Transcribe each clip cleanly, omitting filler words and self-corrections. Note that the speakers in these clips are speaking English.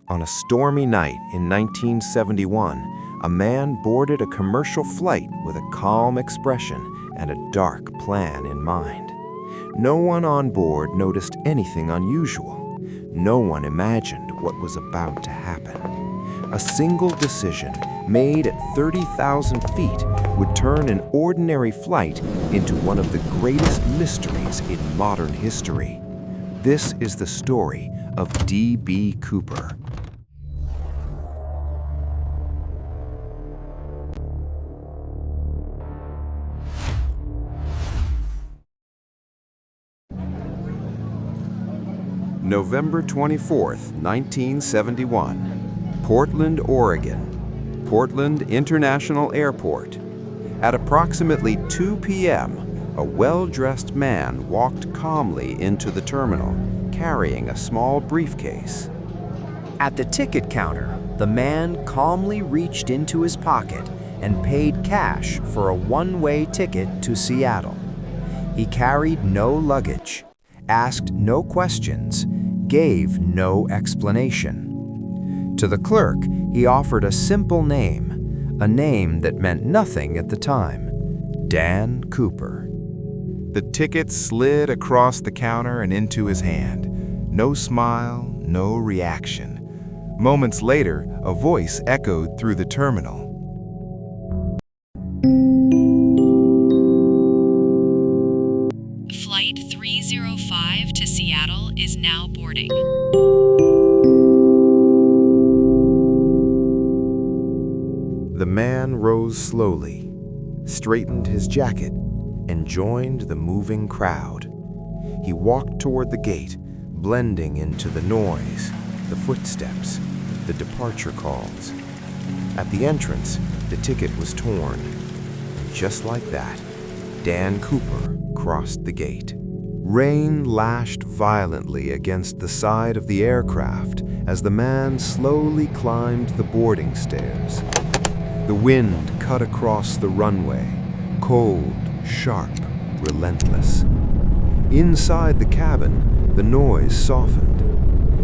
On a stormy night in 1971, a man boarded a commercial flight with a calm expression and a dark plan in mind. No one on board noticed anything unusual. No one imagined what was about to happen. A single decision made at 30,000 feet would turn an ordinary flight into one of the greatest mysteries in modern history. This is the story of D.B. Cooper. November 24th, 1971, Portland, Oregon, Portland International Airport. At approximately 2 p.m., a well-dressed man walked calmly into the terminal, carrying a small briefcase. At the ticket counter, the man calmly reached into his pocket and paid cash for a one-way ticket to Seattle. He carried no luggage, asked no questions, gave no explanation. To the clerk, he offered a simple name, a name that meant nothing at the time: Dan Cooper. The ticket slid across the counter and into his hand. No smile, no reaction. Moments later, a voice echoed through the terminal. Flight 305 to Seattle is now boarding. The man rose slowly, straightened his jacket, and joined the moving crowd. He walked toward the gate, blending into the noise, the footsteps, the departure calls. At the entrance, the ticket was torn. And just like that, Dan Cooper crossed the gate. Rain lashed violently against the side of the aircraft as the man slowly climbed the boarding stairs. The wind cut across the runway, cold, sharp, relentless. Inside the cabin, the noise softened.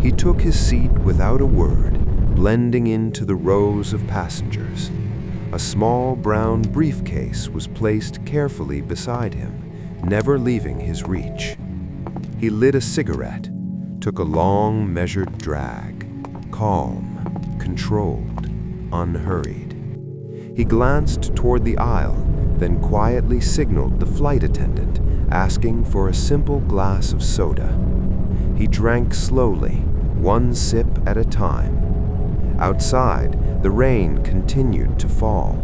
He took his seat without a word, blending into the rows of passengers. A small brown briefcase was placed carefully beside him, never leaving his reach. He lit a cigarette, took a long, measured drag, calm, controlled, unhurried. He glanced toward the aisle, then quietly signaled the flight attendant, asking for a simple glass of soda. He drank slowly, one sip at a time. Outside, the rain continued to fall.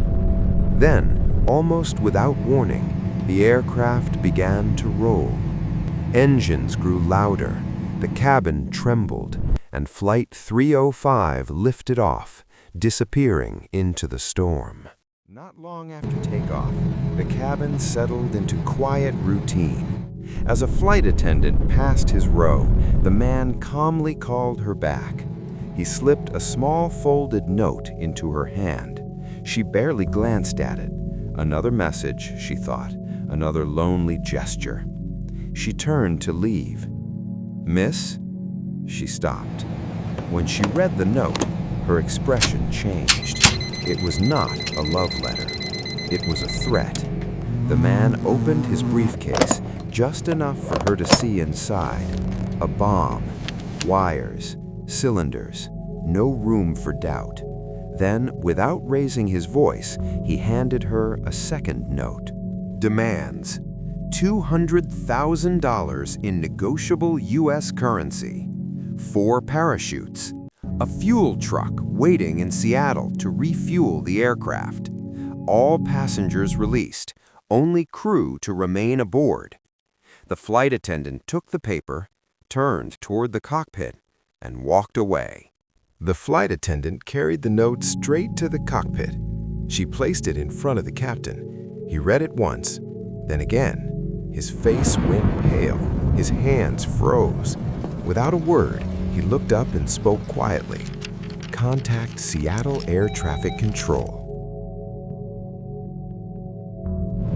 Then, almost without warning, the aircraft began to roll. Engines grew louder, the cabin trembled, and Flight 305 lifted off, disappearing into the storm. Not long after takeoff, the cabin settled into quiet routine. As a flight attendant passed his row, the man calmly called her back. He slipped a small folded note into her hand. She barely glanced at it. Another message, she thought, another lonely gesture. She turned to leave. "Miss?" She stopped. When she read the note, her expression changed. It was not a love letter. It was a threat. The man opened his briefcase just enough for her to see inside. A bomb, wires, cylinders, no room for doubt. Then, without raising his voice, he handed her a second note. Demands: $200,000 in negotiable U.S. currency, 4 parachutes, a fuel truck waiting in Seattle to refuel the aircraft, all passengers released, only crew to remain aboard. The flight attendant took the paper, turned toward the cockpit, and walked away. The flight attendant carried the note straight to the cockpit. She placed it in front of the captain. He read it once, then again. His face went pale, his hands froze. Without a word, he looked up and spoke quietly. "Contact Seattle Air Traffic Control."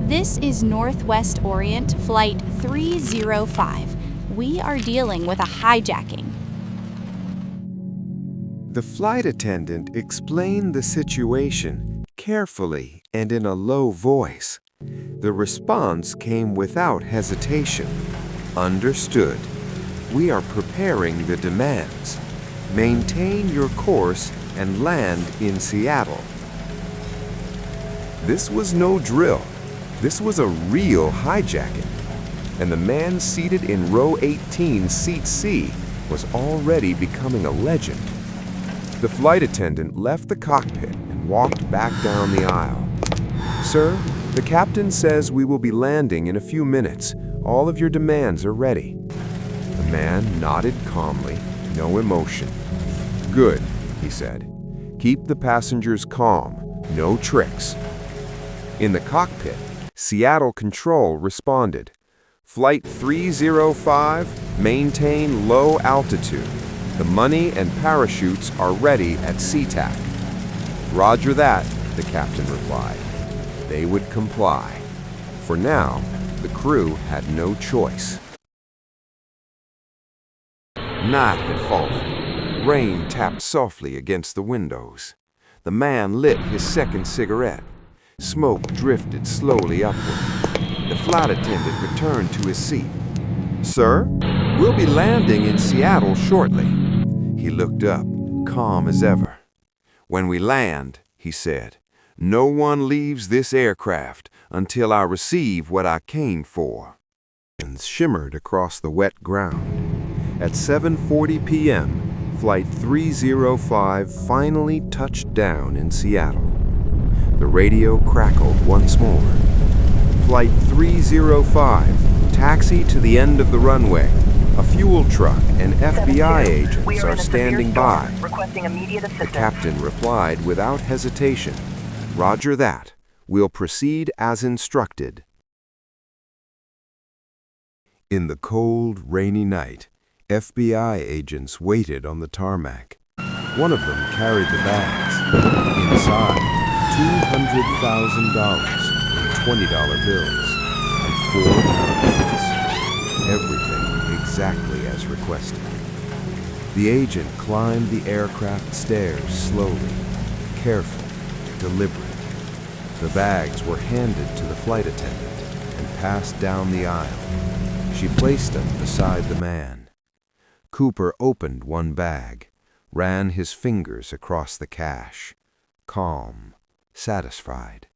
This is Northwest Orient Flight 305. We are dealing with a hijacking. The flight attendant explained the situation carefully and in a low voice. The response came without hesitation. Understood. We are preparing the demands. Maintain your course and land in Seattle. This was no drill. This was a real hijacking. And the man seated in row 18, seat C, was already becoming a legend. The flight attendant left the cockpit and walked back down the aisle. Sir, the captain says we will be landing in a few minutes. All of your demands are ready. The man nodded calmly, no emotion. Good, he said. Keep the passengers calm, no tricks. In the cockpit, Seattle Control responded. Flight 305, maintain low altitude. The money and parachutes are ready at SeaTac. Roger that, the captain replied. They would comply. For now, the crew had no choice. Night had fallen. Rain tapped softly against the windows. The man lit his second cigarette. Smoke drifted slowly upward. The flight attendant returned to his seat. Sir, we'll be landing in Seattle shortly. He looked up, calm as ever. When we land, he said, no one leaves this aircraft until I receive what I came for. Shimmered across the wet ground. At 7:40 p.m., Flight 305 finally touched down in Seattle. The radio crackled once more. Flight 305, taxi to the end of the runway. A fuel truck and FBI agents are standing by. The captain replied without hesitation. Roger that. We'll proceed as instructed. In the cold, rainy night, FBI agents waited on the tarmac. One of them carried the bags. Inside, $200,000 in $20 bills and 4 parachutes. Everything exactly as requested. The agent climbed the aircraft stairs slowly, careful, deliberate. The bags were handed to the flight attendant and passed down the aisle. She placed them beside the man. Cooper opened one bag, ran his fingers across the cash. Calm, satisfied.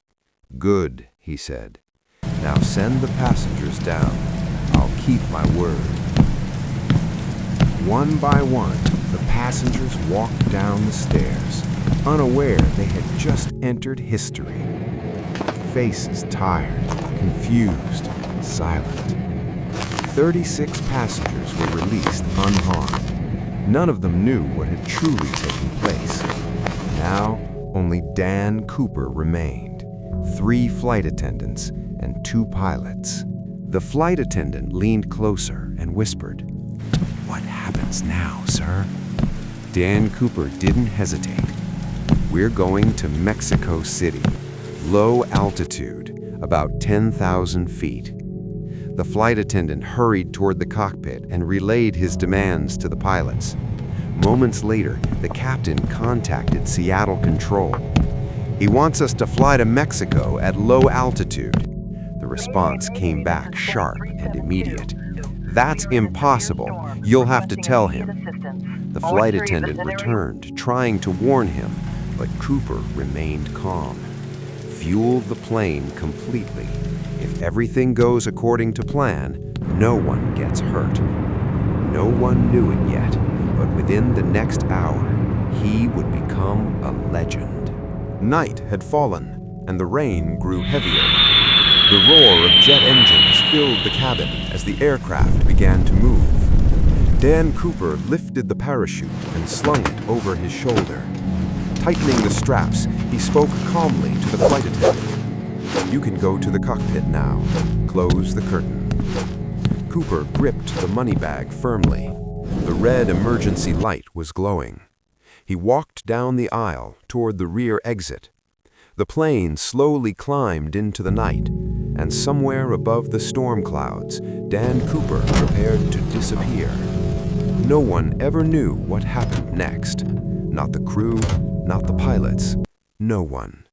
Good, he said. Now send the passengers down. I'll keep my word. One by one, the passengers walked down the stairs, unaware they had just entered history. Faces tired, confused, silent. 36 passengers were released unharmed. None of them knew what had truly taken place. Now, only Dan Cooper remained, 3 flight attendants and 2 pilots. The flight attendant leaned closer and whispered, "What happens now, sir?" Dan Cooper didn't hesitate. "We're going to Mexico City, low altitude, about 10,000 feet." The flight attendant hurried toward the cockpit and relayed his demands to the pilots. Moments later, the captain contacted Seattle Control. "He wants us to fly to Mexico at low altitude." The response came back sharp and immediate. "That's impossible. You'll have to tell him." The flight attendant returned, trying to warn him, but Cooper remained calm. Fuel the plane completely. If everything goes according to plan, no one gets hurt. No one knew it yet, but within the next hour, he would become a legend. Night had fallen, and the rain grew heavier. The roar of jet engines filled the cabin as the aircraft began to move. Dan Cooper lifted the parachute and slung it over his shoulder. Tightening the straps, he spoke calmly to the flight attendant. "You can go to the cockpit now. Close the curtain." Cooper gripped the money bag firmly. The red emergency light was glowing. He walked down the aisle toward the rear exit. The plane slowly climbed into the night, and somewhere above the storm clouds, Dan Cooper prepared to disappear. No one ever knew what happened next. Not the crew, not the pilots, no one.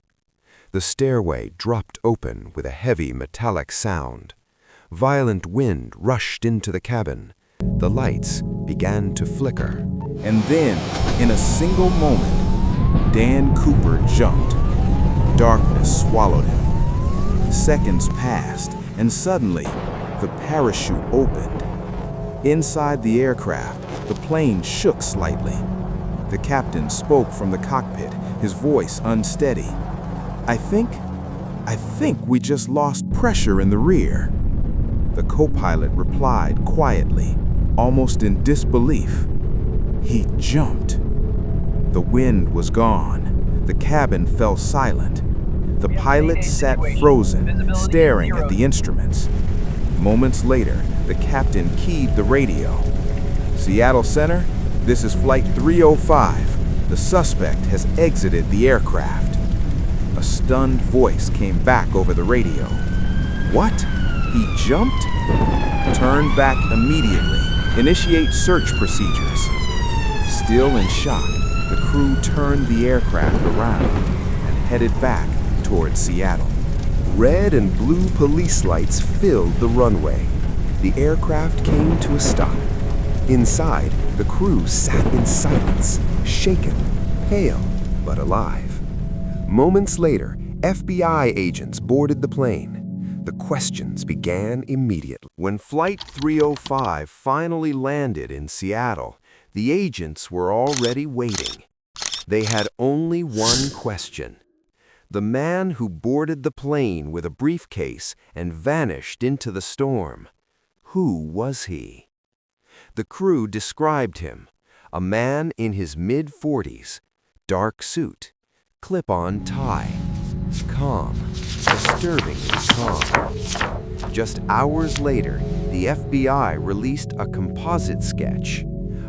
The stairway dropped open with a heavy metallic sound. Violent wind rushed into the cabin. The lights began to flicker. And then, in a single moment, Dan Cooper jumped. Darkness swallowed him. Seconds passed, and suddenly, the parachute opened. Inside the aircraft, the plane shook slightly. The captain spoke from the cockpit, his voice unsteady. I think we just lost pressure in the rear." The co-pilot replied quietly, almost in disbelief. "He jumped." The wind was gone. The cabin fell silent. The pilot sat frozen, staring at the instruments. Moments later, the captain keyed the radio. "Seattle Center, this is Flight 305. The suspect has exited the aircraft." A stunned voice came back over the radio. "What? He jumped?" "Turn back immediately. Initiate search procedures." Still in shock, the crew turned the aircraft around and headed back towards Seattle. Red and blue police lights filled the runway. The aircraft came to a stop. Inside, the crew sat in silence, shaken, pale, but alive. Moments later, FBI agents boarded the plane. The questions began immediately. When Flight 305 finally landed in Seattle, the agents were already waiting. They had only one question. The man who boarded the plane with a briefcase and vanished into the storm. Who was he? The crew described him, a man in his mid-40s, dark suit, clip-on tie, calm, disturbingly calm. Just hours later, the FBI released a composite sketch,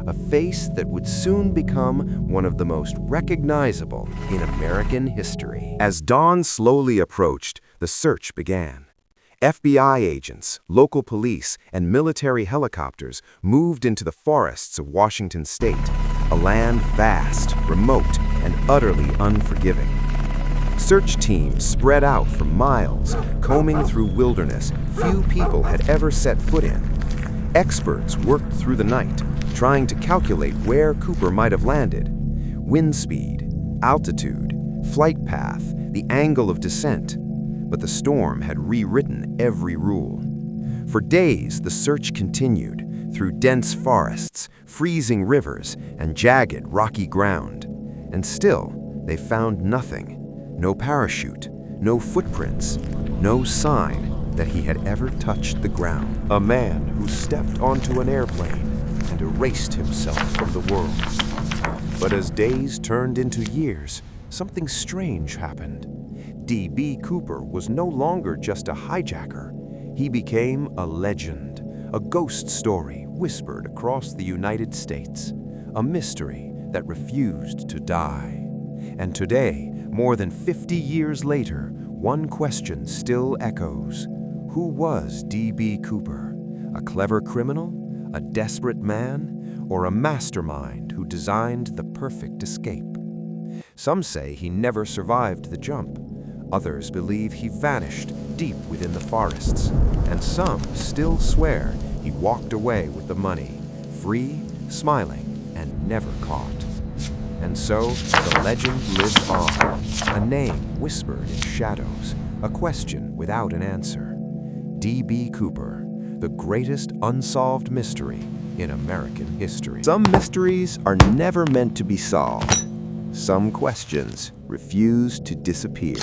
a face that would soon become one of the most recognizable in American history. As dawn slowly approached, the search began. FBI agents, local police, and military helicopters moved into the forests of Washington state, a land vast, remote, and utterly unforgiving. Search teams spread out for miles, combing through wilderness few people had ever set foot in. Experts worked through the night, trying to calculate where Cooper might have landed. Wind speed, altitude, flight path, the angle of descent. But the storm had rewritten every rule. For days, the search continued through dense forests, freezing rivers, and jagged, rocky ground. And still, they found nothing. No parachute, no footprints, no sign that he had ever touched the ground. A man who stepped onto an airplane and erased himself from the world. But as days turned into years, something strange happened. D.B. Cooper was no longer just a hijacker. He became a legend, a ghost story whispered across the United States, a mystery that refused to die. And today, more than 50 years later, one question still echoes. Who was D.B. Cooper? A clever criminal? A desperate man? Or a mastermind who designed the perfect escape? Some say he never survived the jump. Others believe he vanished deep within the forests. And some still swear he walked away with the money, free, smiling, and never caught. And so, the legend lived on, a name whispered in shadows, a question without an answer. D.B. Cooper, the greatest unsolved mystery in American history. Some mysteries are never meant to be solved. Some questions refuse to disappear.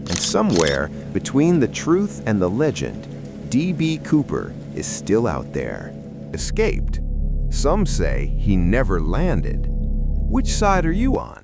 And somewhere between the truth and the legend, D.B. Cooper is still out there. Escaped. Some say he never landed. Which side are you on?